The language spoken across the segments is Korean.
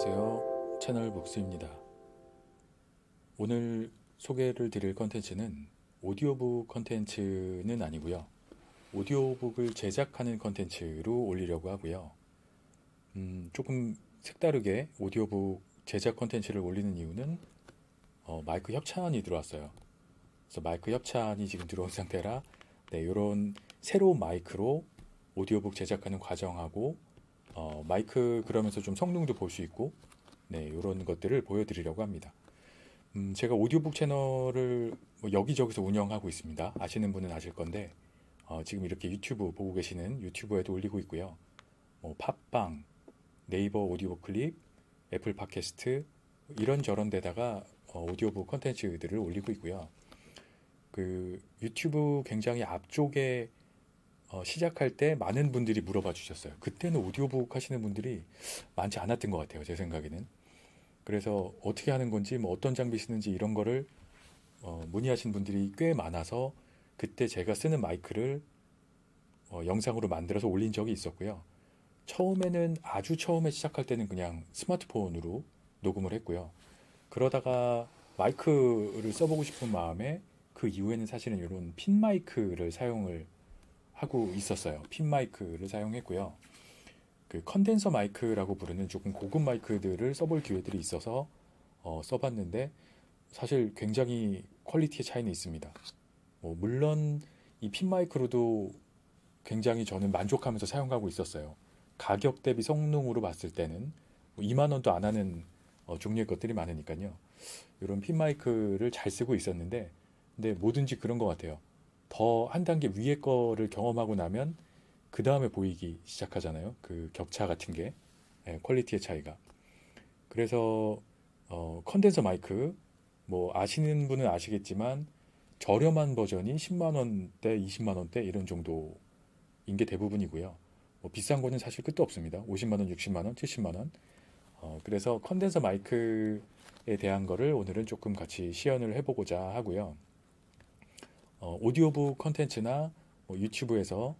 안녕하세요. 채널 복수입니다. 오늘 소개를 드릴 컨텐츠는 오디오북 컨텐츠는 아니고요. 오디오북을 제작하는 컨텐츠로 올리려고 하고요. 조금 색다르게 오디오북 제작 컨텐츠를 올리는 이유는 마이크 협찬이 들어왔어요. 그래서 마이크 협찬이 지금 들어온 상태라 이런 새로운 마이크로 오디오북 제작하는 과정하고 마이크 그러면서 좀 성능도 볼 수 있고 이런 것들을 보여드리려고 합니다. 제가 오디오북 채널을 뭐 여기저기서 운영하고 있습니다. 아시는 분은 아실 건데 지금 이렇게 유튜브 보고 계시는 유튜브에도 올리고 있고요. 뭐 팟빵, 네이버 오디오 클립, 애플 팟캐스트 이런저런 데다가 오디오북 컨텐츠들을 올리고 있고요. 그 유튜브 굉장히 앞쪽에 시작할 때 많은 분들이 물어봐 주셨어요. 그때는 오디오북 하시는 분들이 많지 않았던 것 같아요. 제 생각에는. 그래서 어떻게 하는 건지 뭐 어떤 장비 쓰는지 이런 거를 문의하신 분들이 꽤 많아서 그때 제가 쓰는 마이크를 영상으로 만들어서 올린 적이 있었고요. 처음에는 아주 처음에 시작할 때는 그냥 스마트폰으로 녹음을 했고요. 그러다가 마이크를 써보고 싶은 마음에 그 이후에는 사실은 이런 핀 마이크를 사용을 하고 있었어요. 핀 마이크를 사용했고요. 그 컨덴서 마이크라고 부르는 조금 고급 마이크들을 써볼 기회들이 있어서 써봤는데 사실 굉장히 퀄리티의 차이는 있습니다. 물론 이 핀 마이크로도 굉장히 저는 만족하면서 사용하고 있었어요. 가격 대비 성능으로 봤을 때는 2만 원도 안 하는 종류의 것들이 많으니까요. 이런 핀 마이크를 잘 쓰고 있었는데 근데 뭐든지 그런 것 같아요. 더 한 단계 위에 거를 경험하고 나면 그 다음에 보이기 시작하잖아요. 그 격차 같은 게 퀄리티의 차이가. 그래서 컨덴서 마이크 뭐 아시는 분은 아시겠지만 저렴한 버전이 10만 원대, 20만 원대 이런 정도인 게 대부분이고요. 뭐 비싼 거는 사실 끝도 없습니다. 50만 원, 60만 원, 70만 원. 그래서 컨덴서 마이크에 대한 거를 오늘은 조금 같이 시연을 해보고자 하고요. 오디오북 컨텐츠나 뭐 유튜브에서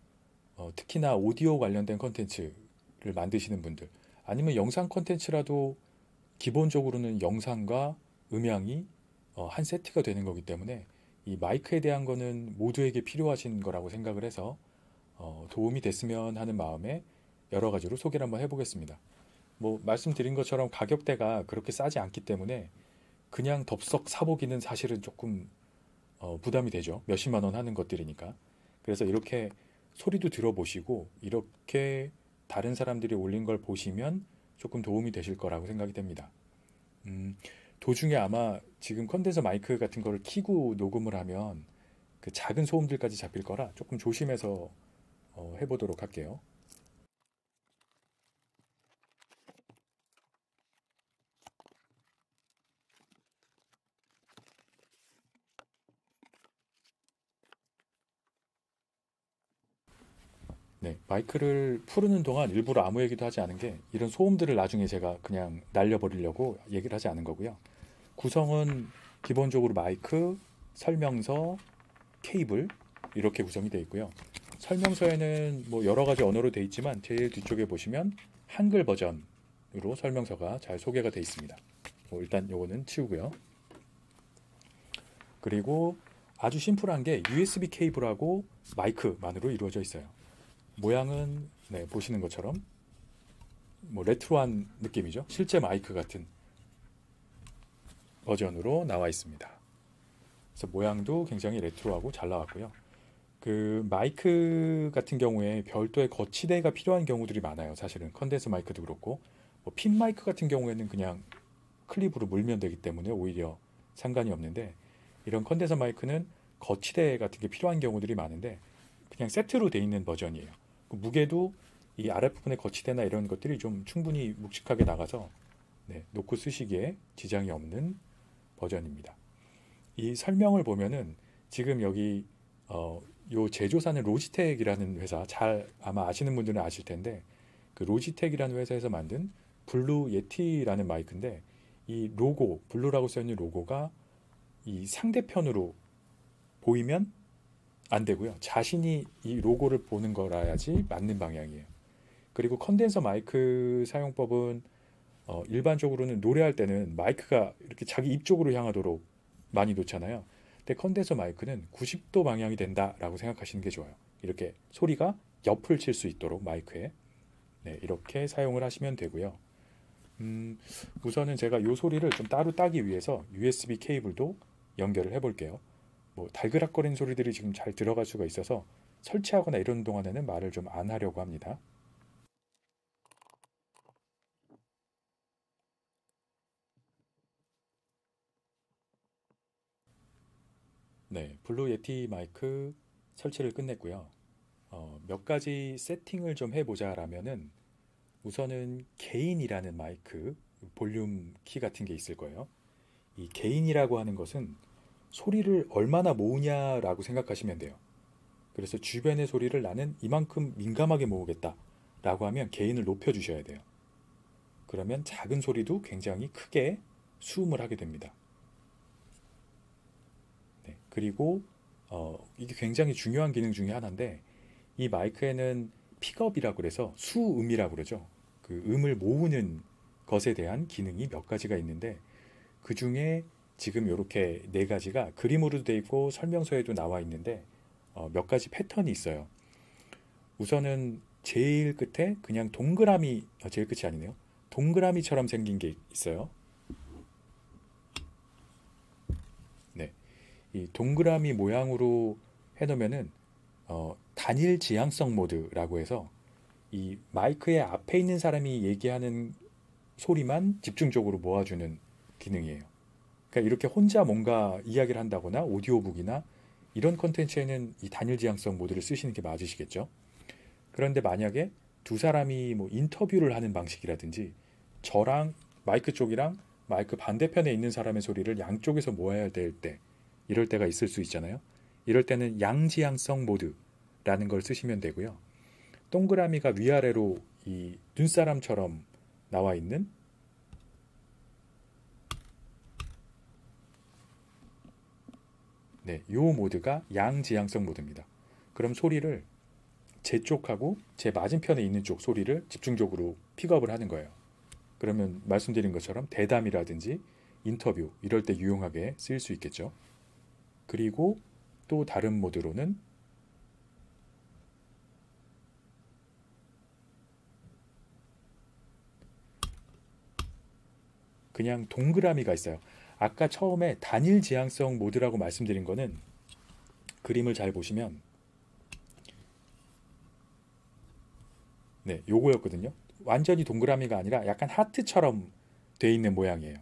특히나 오디오 관련된 컨텐츠를 만드시는 분들 아니면 영상 컨텐츠라도 기본적으로는 영상과 음향이 한 세트가 되는 거기 때문에 이 마이크에 대한 거는 모두에게 필요하신 거라고 생각을 해서 도움이 됐으면 하는 마음에 여러 가지로 소개를 한번 해보겠습니다. 뭐 말씀드린 것처럼 가격대가 그렇게 싸지 않기 때문에 그냥 덥석 사보기는 사실은 조금 부담이 되죠. 몇십만 원 하는 것들이니까. 그래서 이렇게 소리도 들어보시고 이렇게 다른 사람들이 올린 걸 보시면 조금 도움이 되실 거라고 생각이 됩니다. 도중에 아마 지금 컨덴서 마이크 같은 거를 켜고 녹음을 하면 그 작은 소음들까지 잡힐 거라 조금 조심해서 해보도록 할게요. 네, 마이크를 풀는 동안 일부러 아무 얘기도 하지 않은 게 이런 소음들을 나중에 제가 그냥 날려버리려고 얘기를 하지 않은 거고요. 구성은 기본적으로 마이크, 설명서, 케이블 이렇게 구성이 되어 있고요. 설명서에는 뭐 여러 가지 언어로 되어 있지만 제일 뒤쪽에 보시면 한글 버전으로 설명서가 잘 소개가 되어 있습니다. 일단 요거는 치우고요. 그리고 아주 심플한 게 USB 케이블하고 마이크만으로 이루어져 있어요. 모양은 보시는 것처럼 뭐 레트로한 느낌이죠. 실제 마이크 같은 버전으로 나와 있습니다. 그래서 모양도 굉장히 레트로하고 잘 나왔고요. 그 마이크 같은 경우에 별도의 거치대가 필요한 경우들이 많아요. 사실은 컨덴서 마이크도 그렇고 뭐 핀 마이크 같은 경우에는 그냥 클립으로 물면 되기 때문에 오히려 상관이 없는데 이런 컨덴서 마이크는 거치대 같은 게 필요한 경우들이 많은데 그냥 세트로 돼 있는 버전이에요. 무게도 이 아랫부분의 거치대나 이런 것들이 좀 충분히 묵직하게 나가서 놓고 쓰시기에 지장이 없는 버전입니다. 이 설명을 보면은 지금 여기 요 제조사는 로지텍이라는 회사 잘 아마 아시는 분들은 아실 텐데 그 로지텍이라는 회사에서 만든 블루 예티라는 마이크인데 이 로고 블루라고 써 있는 로고가 이 상대편으로 보이면 안 되고요. 자신이 이 로고를 보는 거라야지 맞는 방향이에요. 그리고 컨덴서 마이크 사용법은 일반적으로는 노래할 때는 마이크가 이렇게 자기 입 쪽으로 향하도록 많이 놓잖아요. 근데 컨덴서 마이크는 90도 방향이 된다라고 생각하시는 게 좋아요. 이렇게 소리가 옆을 칠 수 있도록 마이크에 네, 이렇게 사용을 하시면 되고요. 우선은 제가 이 소리를 좀 따로 따기 위해서 USB 케이블도 연결을 해볼게요. 뭐 달그락거리는 소리들이 지금 잘 들어갈 수가 있어서 설치하거나 이런 동안에는 말을 좀 안 하려고 합니다. 네, 블루 예티 마이크 설치를 끝냈고요. 몇 가지 세팅을 좀 해보자라면은 우선은 게인이라는 마이크 볼륨 키 같은 게 있을 거예요. 이 게인이라고 하는 것은 소리를 얼마나 모으냐라고 생각하시면 돼요. 그래서 주변의 소리를 나는 이만큼 민감하게 모으겠다라고 하면 게인을 높여주셔야 돼요. 그러면 작은 소리도 굉장히 크게 수음을 하게 됩니다. 네, 그리고 이게 굉장히 중요한 기능 중에 하나인데 이 마이크에는 픽업이라고 그래서 수음이라고 그러죠. 그 음을 모으는 것에 대한 기능이 몇 가지가 있는데 그 중에 지금 이렇게 네 가지가 그림으로도 돼 있고 설명서에도 나와 있는데 몇 가지 패턴이 있어요. 우선은 제일 끝에 그냥 동그라미 제일 끝이 아니네요. 동그라미처럼 생긴 게 있어요. 네, 이 동그라미 모양으로 해놓으면은 단일 지향성 모드라고 해서 이 마이크의 앞에 있는 사람이 얘기하는 소리만 집중적으로 모아주는 기능이에요. 그러니까 이렇게 혼자 뭔가 이야기를 한다거나 오디오북이나 이런 콘텐츠에는 이 단일 지향성 모드를 쓰시는 게 맞으시겠죠. 그런데 만약에 두 사람이 뭐 인터뷰를 하는 방식이라든지 저랑 마이크 쪽이랑 마이크 반대편에 있는 사람의 소리를 양쪽에서 모아야 될 때 이럴 때가 있을 수 있잖아요. 이럴 때는 양지향성 모드라는 걸 쓰시면 되고요. 동그라미가 위아래로 이 눈사람처럼 나와 있는 네, 요 모드가 양지향성 모드입니다. 그럼 소리를 제 쪽하고 제 맞은편에 있는 쪽 소리를 집중적으로 픽업을 하는 거예요. 그러면 말씀드린 것처럼 대담이라든지 인터뷰 이럴 때 유용하게 쓰일 수 있겠죠. 그리고 또 다른 모드로는 그냥 동그라미가 있어요. 아까 처음에 단일 지향성 모드라고 말씀드린 거는 그림을 잘 보시면 네, 요거였거든요. 완전히 동그라미가 아니라 약간 하트처럼 돼 있는 모양이에요.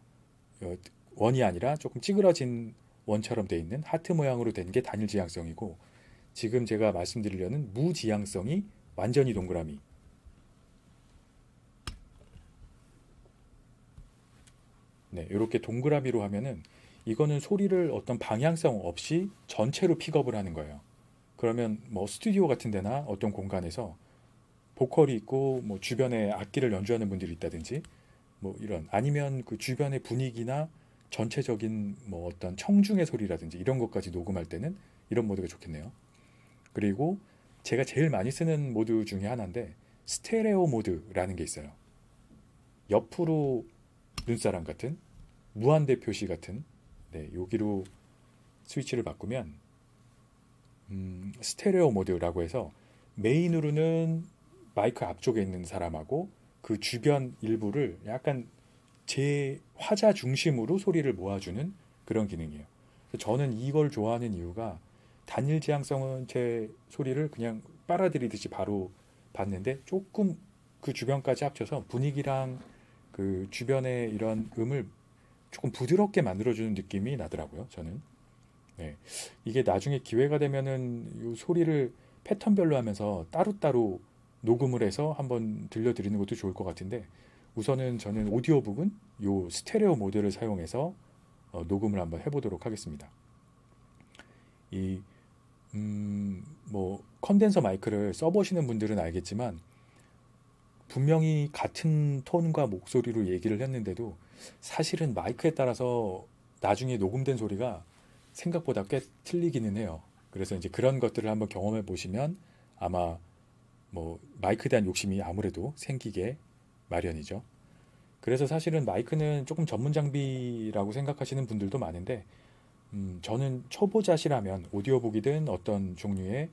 원이 아니라 조금 찌그러진 원처럼 돼 있는 하트 모양으로 된 게 단일 지향성이고 지금 제가 말씀드리려는 무지향성이 완전히 동그라미. 네, 이렇게 동그라미로 하면은 이거는 소리를 어떤 방향성 없이 전체로 픽업을 하는 거예요. 그러면 뭐 스튜디오 같은 데나 어떤 공간에서 보컬이 있고 뭐 주변에 악기를 연주하는 분들이 있다든지 뭐 이런 아니면 그 주변의 분위기나 전체적인 뭐 어떤 청중의 소리라든지 이런 것까지 녹음할 때는 이런 모드가 좋겠네요. 그리고 제가 제일 많이 쓰는 모드 중에 하나인데 스테레오 모드라는 게 있어요. 옆으로 눈사람 같은 무한대 표시 같은 네, 여기로 스위치를 바꾸면 스테레오 모드라고 해서 메인으로는 마이크 앞쪽에 있는 사람하고 그 주변 일부를 약간 제 화자 중심으로 소리를 모아주는 그런 기능이에요. 저는 이걸 좋아하는 이유가 단일 지향성은 제 소리를 그냥 빨아들이듯이 바로 받는데 조금 그 주변까지 합쳐서 분위기랑 그 주변의 이런 음을 조금 부드럽게 만들어주는 느낌이 나더라고요. 저는. 네. 이게 나중에 기회가 되면은 이 소리를 패턴별로 하면서 따로따로 녹음을 해서 한번 들려드리는 것도 좋을 것 같은데 우선은 저는 오디오북은 이 스테레오 모드를 사용해서 녹음을 한번 해보도록 하겠습니다. 이 뭐 컨덴서 마이크를 써보시는 분들은 알겠지만 분명히 같은 톤과 목소리로 얘기를 했는데도 사실은 마이크에 따라서 나중에 녹음된 소리가 생각보다 꽤 틀리기는 해요. 그래서 이제 그런 것들을 한번 경험해 보시면 아마 뭐 마이크에 대한 욕심이 아무래도 생기게 마련이죠. 그래서 사실은 마이크는 조금 전문 장비라고 생각하시는 분들도 많은데 저는 초보자시라면 오디오북이든 어떤 종류의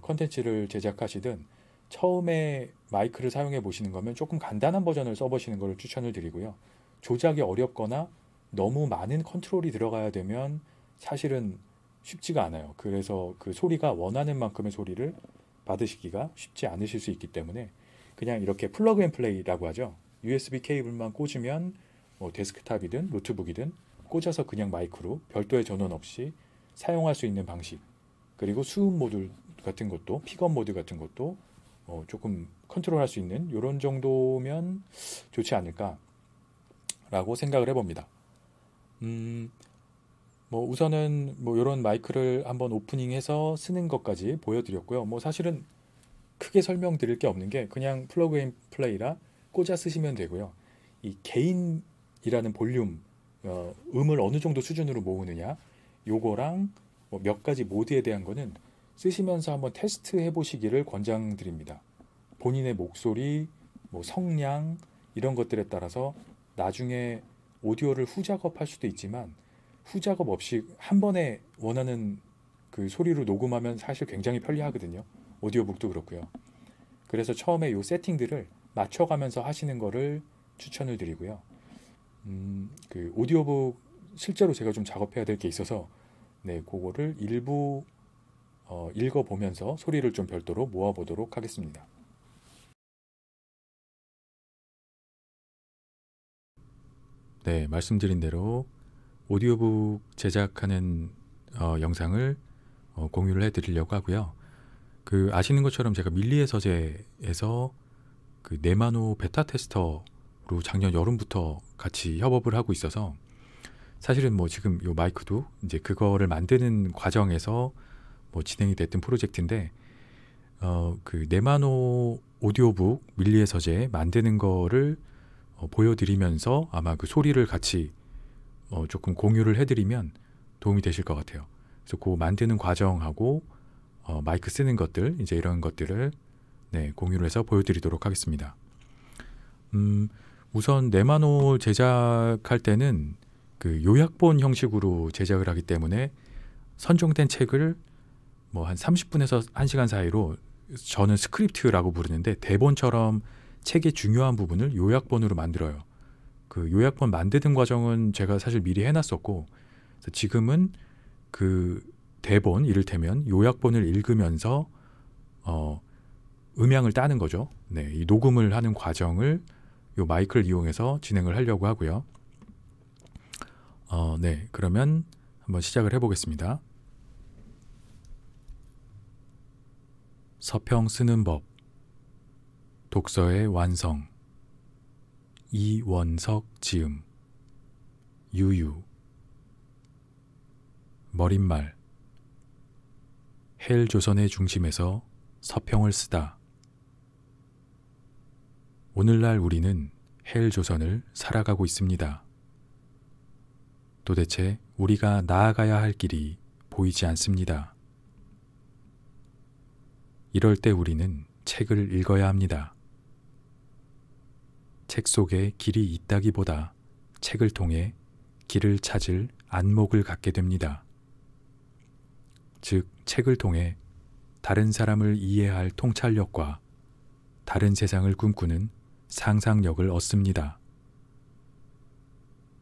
컨텐츠를 제작하시든 처음에 마이크를 사용해 보시는 거면 조금 간단한 버전을 써보시는 것을 추천을 드리고요. 조작이 어렵거나 너무 많은 컨트롤이 들어가야 되면 사실은 쉽지가 않아요. 그래서 그 소리가 원하는 만큼의 소리를 받으시기가 쉽지 않으실 수 있기 때문에 그냥 이렇게 플러그 앤 플레이라고 하죠. USB 케이블만 꽂으면 뭐 데스크탑이든 노트북이든 꽂아서 그냥 마이크로 별도의 전원 없이 사용할 수 있는 방식. 그리고 수음 모듈 같은 것도 픽업 모드 같은 것도 조금 컨트롤할 수 있는 이런 정도면 좋지 않을까라고 생각을 해봅니다. 뭐 우선은 뭐 이런 마이크를 한번 오프닝해서 쓰는 것까지 보여드렸고요. 뭐 사실은 크게 설명드릴 게 없는 게 그냥 플러그 앤 플레이라 꽂아 쓰시면 되고요. 이 게인이라는 볼륨, 음을 어느 정도 수준으로 모으느냐, 요거랑 뭐 몇 가지 모드에 대한 거는 쓰시면서 한번 테스트 해보시기를 권장드립니다. 본인의 목소리, 뭐 성량 이런 것들에 따라서 나중에 오디오를 후작업할 수도 있지만 후작업 없이 한 번에 원하는 그 소리로 녹음하면 사실 굉장히 편리하거든요. 오디오북도 그렇고요. 그래서 처음에 요 세팅들을 맞춰가면서 하시는 거를 추천을 드리고요. 그 오디오북 실제로 제가 좀 작업해야 될 게 있어서 네, 그거를 일부 읽어보면서 소리를 좀 별도로 모아보도록 하겠습니다. 네, 말씀드린 대로 오디오북 제작하는 영상을 공유를 해드리려고 하고요. 그 아시는 것처럼 제가 밀리의 서재에서 그 네마노 베타 테스터로 작년 여름부터 같이 협업을 하고 있어서 사실은 뭐 지금 요 마이크도 이제 그거를 만드는 과정에서 뭐 진행이 됐던 프로젝트인데 그 네마노 오디오북 밀리의 서재 만드는 거를 보여드리면서 아마 그 소리를 같이 조금 공유를 해드리면 도움이 되실 것 같아요. 그래서 그 만드는 과정하고 마이크 쓰는 것들 이제 이런 것들을 네, 공유를 해서 보여드리도록 하겠습니다. 우선 네마노 제작할 때는 그 요약본 형식으로 제작을 하기 때문에 선정된 책을 뭐 한 30분에서 1시간 사이로 저는 스크립트라고 부르는데 대본처럼 책의 중요한 부분을 요약본으로 만들어요. 그 요약본 만드는 과정은 제가 사실 미리 해놨었고 지금은 그 대본 이를테면 요약본을 읽으면서 음향을 따는 거죠. 네, 이 녹음을 하는 과정을 요 마이크를 이용해서 진행을 하려고 하고요. 네, 그러면 한번 시작을 해보겠습니다. 서평 쓰는 법, 독서의 완성, 이원석 지음, 유유, 머릿말, 헬조선의 중심에서 서평을 쓰다. 오늘날 우리는 헬조선을 살아가고 있습니다. 도대체 우리가 나아가야 할 길이 보이지 않습니다. 이럴 때 우리는 책을 읽어야 합니다. 책 속에 길이 있다기보다 책을 통해 길을 찾을 안목을 갖게 됩니다. 즉, 책을 통해 다른 사람을 이해할 통찰력과 다른 세상을 꿈꾸는 상상력을 얻습니다.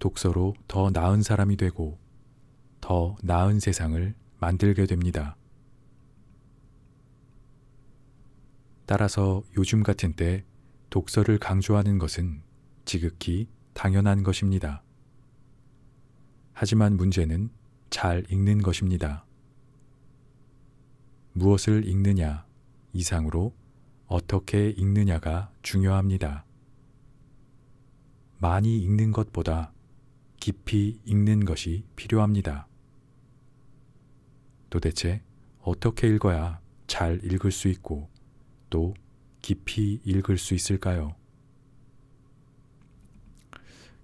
독서로 더 나은 사람이 되고 더 나은 세상을 만들게 됩니다. 따라서 요즘 같은 때 독서를 강조하는 것은 지극히 당연한 것입니다. 하지만 문제는 잘 읽는 것입니다. 무엇을 읽느냐 이상으로 어떻게 읽느냐가 중요합니다. 많이 읽는 것보다 깊이 읽는 것이 필요합니다. 도대체 어떻게 읽어야 잘 읽을 수 있고 또 깊이 읽을 수 있을까요?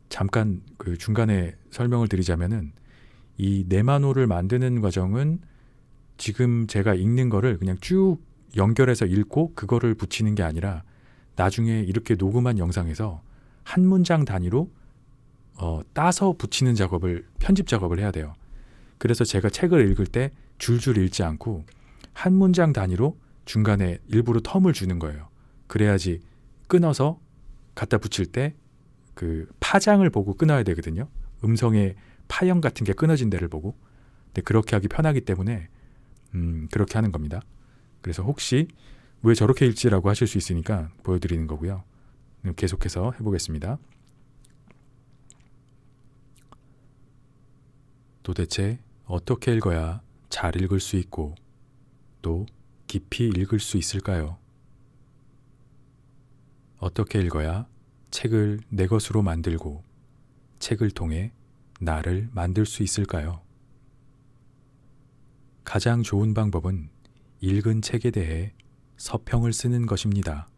잠깐 그 중간에 설명을 드리자면은 이 네마노를 만드는 과정은 지금 제가 읽는 거를 그냥 쭉 연결해서 읽고 그거를 붙이는 게 아니라 나중에 이렇게 녹음한 영상에서 한 문장 단위로 따서 붙이는 작업을, 편집 작업을 해야 돼요. 그래서 제가 책을 읽을 때 줄줄 읽지 않고 한 문장 단위로 중간에 일부러 텀을 주는 거예요. 그래야지 끊어서 갖다 붙일 때 그 파장을 보고 끊어야 되거든요. 음성의 파형 같은 게 끊어진 데를 보고. 근데 그렇게 하기 편하기 때문에 그렇게 하는 겁니다. 그래서 혹시 왜 저렇게 읽지라고 하실 수 있으니까 보여드리는 거고요. 계속해서 해보겠습니다. 도대체 어떻게 읽어야 잘 읽을 수 있고 또 깊이 읽을 수 있을까요? 어떻게 읽어야 책을 내 것으로 만들고 책을 통해 나를 만들 수 있을까요? 가장 좋은 방법은 읽은 책에 대해 서평을 쓰는 것입니다.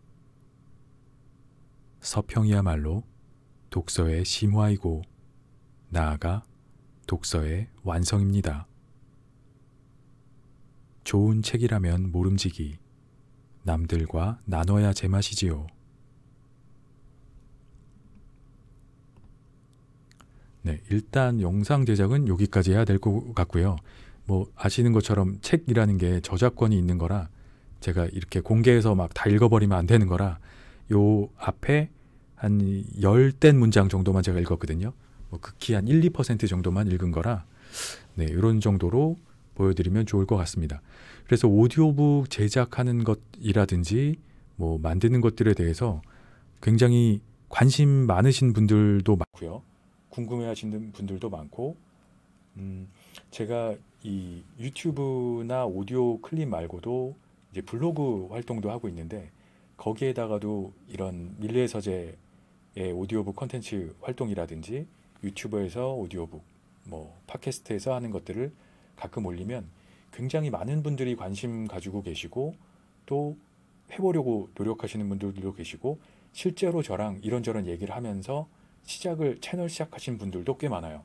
서평이야말로 독서의 심화이고 나아가 독서의 완성입니다. 좋은 책이라면 모름지기, 남들과 나눠야 제맛이지요. 네, 일단 영상 제작은 여기까지 해야 될 것 같고요. 뭐 아시는 것처럼 책이라는 게 저작권이 있는 거라 제가 이렇게 공개해서 막 다 읽어버리면 안 되는 거라 요 앞에 한 10된 문장 정도만 제가 읽었거든요. 뭐 극히 한 1, 2% 정도만 읽은 거라 네, 이런 정도로 보여드리면 좋을 것 같습니다. 그래서 오디오북 제작하는 것이라든지 뭐 만드는 것들에 대해서 굉장히 관심 많으신 분들도 많고요. 궁금해하시는 분들도 많고 제가 이 유튜브나 오디오 클립 말고도 이제 블로그 활동도 하고 있는데 거기에다가도 이런 밀리의 서재의 오디오북 콘텐츠 활동이라든지 유튜브에서 오디오북, 뭐 팟캐스트에서 하는 것들을 가끔 올리면 굉장히 많은 분들이 관심 가지고 계시고 또 해보려고 노력하시는 분들도 계시고 실제로 저랑 이런저런 얘기를 하면서 채널 시작하신 분들도 꽤 많아요.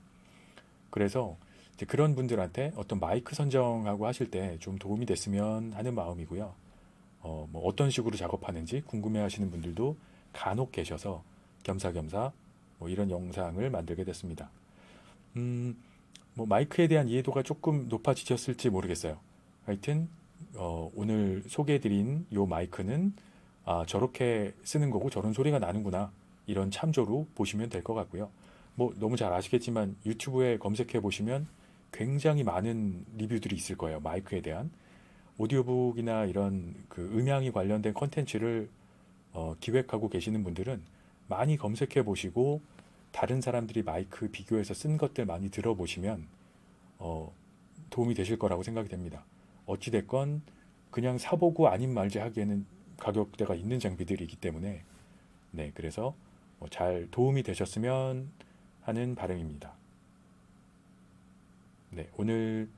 그래서 이제 그런 분들한테 어떤 마이크 선정하고 하실 때 좀 도움이 됐으면 하는 마음이고요. 뭐 어떤 식으로 작업하는지 궁금해하시는 분들도 간혹 계셔서 겸사겸사 뭐 이런 영상을 만들게 됐습니다. 뭐 마이크에 대한 이해도가 조금 높아지셨을지 모르겠어요. 하여튼 오늘 소개해드린 요 마이크는 저렇게 쓰는 거고 저런 소리가 나는구나 이런 참조로 보시면 될 것 같고요. 뭐 너무 잘 아시겠지만 유튜브에 검색해 보시면 굉장히 많은 리뷰들이 있을 거예요. 마이크에 대한 오디오북이나 이런 그 음향이 관련된 컨텐츠를 기획하고 계시는 분들은 많이 검색해 보시고 다른 사람들이 마이크 비교해서 쓴 것들 많이 들어보시면 도움이 되실 거라고 생각이 됩니다. 어찌됐건 그냥 사보고 아닌 말지 하기에는 가격대가 있는 장비들이기 때문에 네, 그래서 잘 도움이 되셨으면 하는 바람입니다. 네, 오늘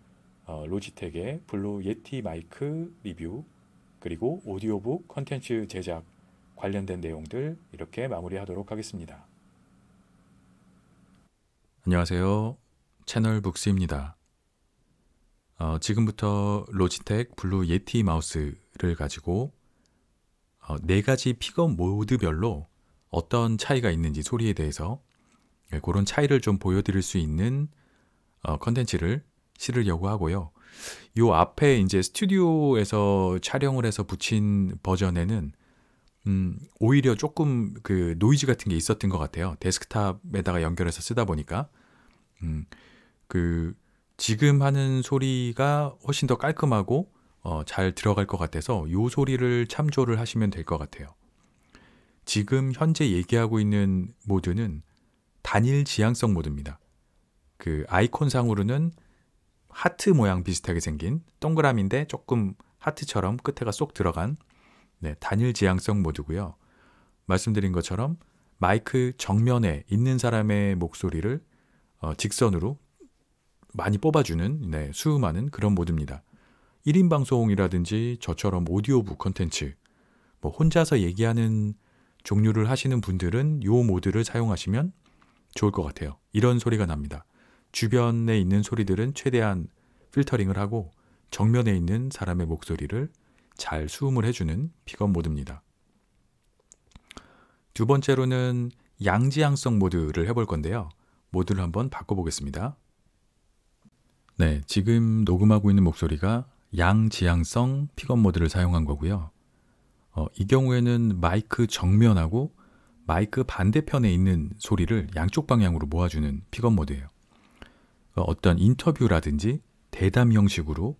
로지텍의 블루 예티 마이크 리뷰 그리고 오디오북 컨텐츠 제작 관련된 내용들 이렇게 마무리하도록 하겠습니다. 안녕하세요. 채널 북스입니다. 지금부터 로지텍 블루 예티 마우스를 가지고 4가지 픽업 모드별로 어떤 차이가 있는지 소리에 대해서 그런 차이를 좀 보여드릴 수 있는 컨텐츠를 실으려고 하고요. 요 앞에 이제 스튜디오에서 촬영을 해서 붙인 버전에는 오히려 조금 그 노이즈 같은 게 있었던 것 같아요. 데스크탑에다가 연결해서 쓰다 보니까 그 지금 하는 소리가 훨씬 더 깔끔하고 잘 들어갈 것 같아서 요 소리를 참조를 하시면 될 것 같아요. 지금 현재 얘기하고 있는 모드는 단일 지향성 모드입니다. 그 아이콘상으로는 하트 모양 비슷하게 생긴 동그라미인데 조금 하트처럼 끝에가 쏙 들어간 단일 지향성 모드고요. 말씀드린 것처럼 마이크 정면에 있는 사람의 목소리를 직선으로 많이 뽑아주는 수음하는 그런 모드입니다. 1인 방송이라든지 저처럼 오디오북 컨텐츠 뭐 혼자서 얘기하는 종류를 하시는 분들은 이 모드를 사용하시면 좋을 것 같아요. 이런 소리가 납니다. 주변에 있는 소리들은 최대한 필터링을 하고 정면에 있는 사람의 목소리를 잘 수음을 해주는 픽업 모드입니다. 두 번째로는 양지향성 모드를 해볼 건데요. 모드를 한번 바꿔보겠습니다. 네, 지금 녹음하고 있는 목소리가 양지향성 픽업 모드를 사용한 거고요. 이 경우에는 마이크 정면하고 마이크 반대편에 있는 소리를 양쪽 방향으로 모아주는 픽업 모드예요. 어떤 인터뷰라든지 대담 형식으로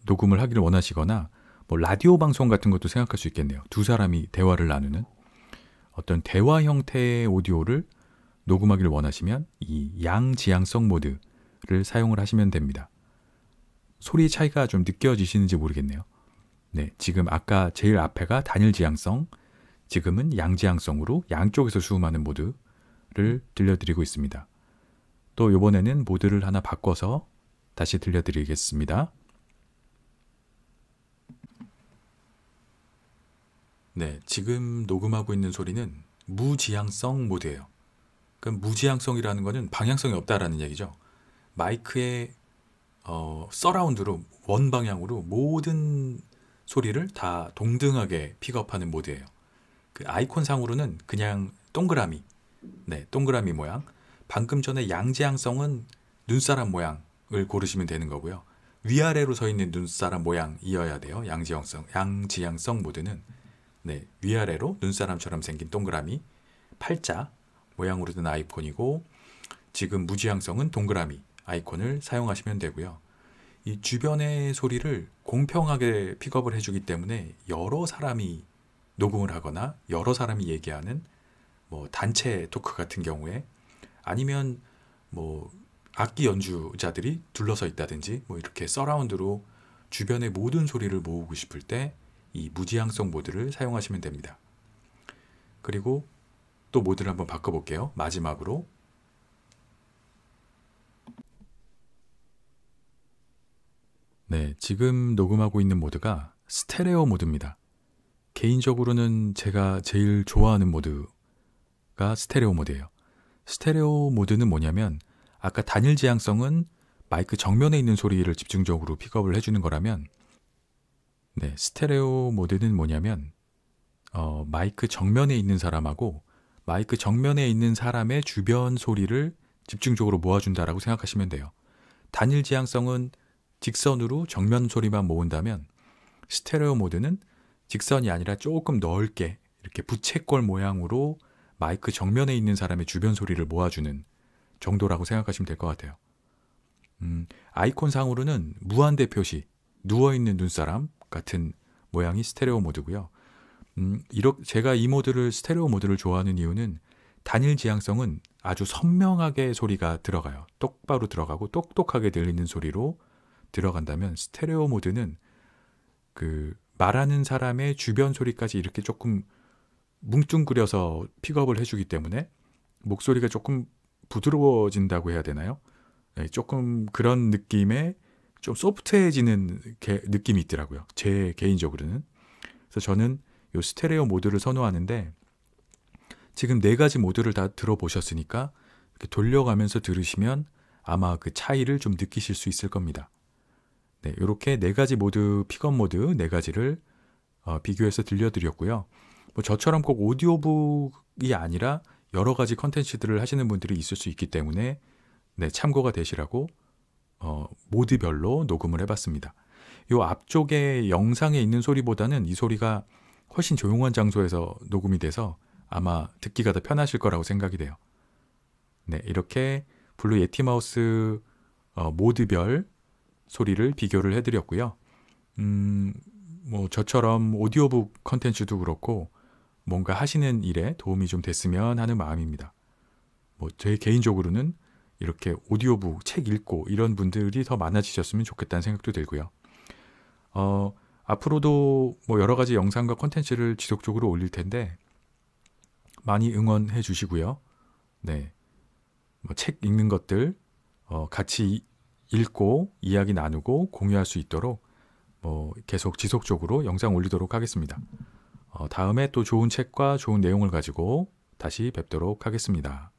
녹음을 하기를 원하시거나 뭐 라디오 방송 같은 것도 생각할 수 있겠네요. 두 사람이 대화를 나누는 어떤 대화 형태의 오디오를 녹음하기를 원하시면 이 양지향성 모드를 사용을 하시면 됩니다. 소리 차이가 좀 느껴지시는지 모르겠네요. 네, 지금 아까 제일 앞에가 단일 지향성, 지금은 양지향성으로 양쪽에서 수음하는 모드를 들려드리고 있습니다. 또 이번에는 모드를 하나 바꿔서 다시 들려드리겠습니다. 네, 지금 녹음하고 있는 소리는 무지향성 모드예요. 그럼 무지향성이라는 것은 방향성이 없다라는 얘기죠. 마이크의 서라운드로 원방향으로 모든 소리를 다 동등하게 픽업하는 모드예요. 그 아이콘 상으로는 그냥 동그라미, 네, 동그라미 모양. 방금 전에 양지향성은 눈사람 모양을 고르시면 되는 거고요. 위아래로 서 있는 눈사람 모양이어야 돼요. 양지향성 모드는 네, 위아래로 눈사람처럼 생긴 동그라미, 팔자 모양으로 된 아이콘이고, 지금 무지향성은 동그라미 아이콘을 사용하시면 되고요. 이 주변의 소리를 공평하게 픽업을 해주기 때문에 여러 사람이 녹음을 하거나 여러 사람이 얘기하는 뭐 단체 토크 같은 경우에, 아니면 뭐 악기 연주자들이 둘러서 있다든지 뭐 이렇게 서라운드로 주변의 모든 소리를 모으고 싶을 때 이 무지향성 모드를 사용하시면 됩니다. 그리고 또 모드를 한번 바꿔볼게요. 마지막으로 네, 지금 녹음하고 있는 모드가 스테레오 모드입니다. 개인적으로는 제가 제일 좋아하는 모드가 스테레오 모드예요. 스테레오 모드는 뭐냐면, 아까 단일 지향성은 마이크 정면에 있는 소리를 집중적으로 픽업을 해주는 거라면, 네, 스테레오 모드는 뭐냐면 마이크 정면에 있는 사람하고 마이크 정면에 있는 사람의 주변 소리를 집중적으로 모아준다라고 생각하시면 돼요. 단일 지향성은 직선으로 정면 소리만 모은다면, 스테레오 모드는 직선이 아니라 조금 넓게 이렇게 부채꼴 모양으로 마이크 정면에 있는 사람의 주변 소리를 모아주는 정도라고 생각하시면 될 것 같아요. 아이콘 상으로는 무한대 표시, 누워있는 눈사람 같은 모양이 스테레오 모드고요. 제가 이 모드를, 스테레오 모드를 좋아하는 이유는 단일 지향성은 아주 선명하게 소리가 들어가요. 똑바로 들어가고 똑똑하게 들리는 소리로 들어간다면, 스테레오 모드는 그 말하는 사람의 주변 소리까지 이렇게 조금 뭉뚱그려서 픽업을 해주기 때문에 목소리가 조금 부드러워진다고 해야 되나요? 네, 조금 그런 느낌의 좀 소프트해지는 느낌이 있더라고요. 제 개인적으로는. 그래서 저는 이 스테레오 모드를 선호하는데, 지금 네 가지 모드를 다 들어보셨으니까 이렇게 돌려가면서 들으시면 아마 그 차이를 좀 느끼실 수 있을 겁니다. 네, 이렇게 네 가지 모드, 픽업 모드 네 가지를 비교해서 들려드렸고요. 뭐 저처럼 꼭 오디오북이 아니라 여러 가지 컨텐츠들을 하시는 분들이 있을 수 있기 때문에 네, 참고가 되시라고 모드별로 녹음을 해봤습니다. 이 앞쪽에 영상에 있는 소리보다는 이 소리가 훨씬 조용한 장소에서 녹음이 돼서 아마 듣기가 더 편하실 거라고 생각이 돼요. 네, 이렇게 블루 예티마우스 모드별 소리를 비교를 해드렸고요. 뭐 저처럼 오디오북 컨텐츠도 그렇고 뭔가 하시는 일에 도움이 좀 됐으면 하는 마음입니다. 뭐 제 개인적으로는 이렇게 오디오북, 책 읽고 이런 분들이 더 많아지셨으면 좋겠다는 생각도 들고요. 앞으로도 뭐 여러 가지 영상과 컨텐츠를 지속적으로 올릴 텐데 많이 응원해 주시고요. 네, 뭐 책 읽는 것들 같이 읽고 이야기 나누고 공유할 수 있도록 뭐 계속 지속적으로 영상 올리도록 하겠습니다. 다음에 또 좋은 책과 좋은 내용을 가지고 다시 뵙도록 하겠습니다.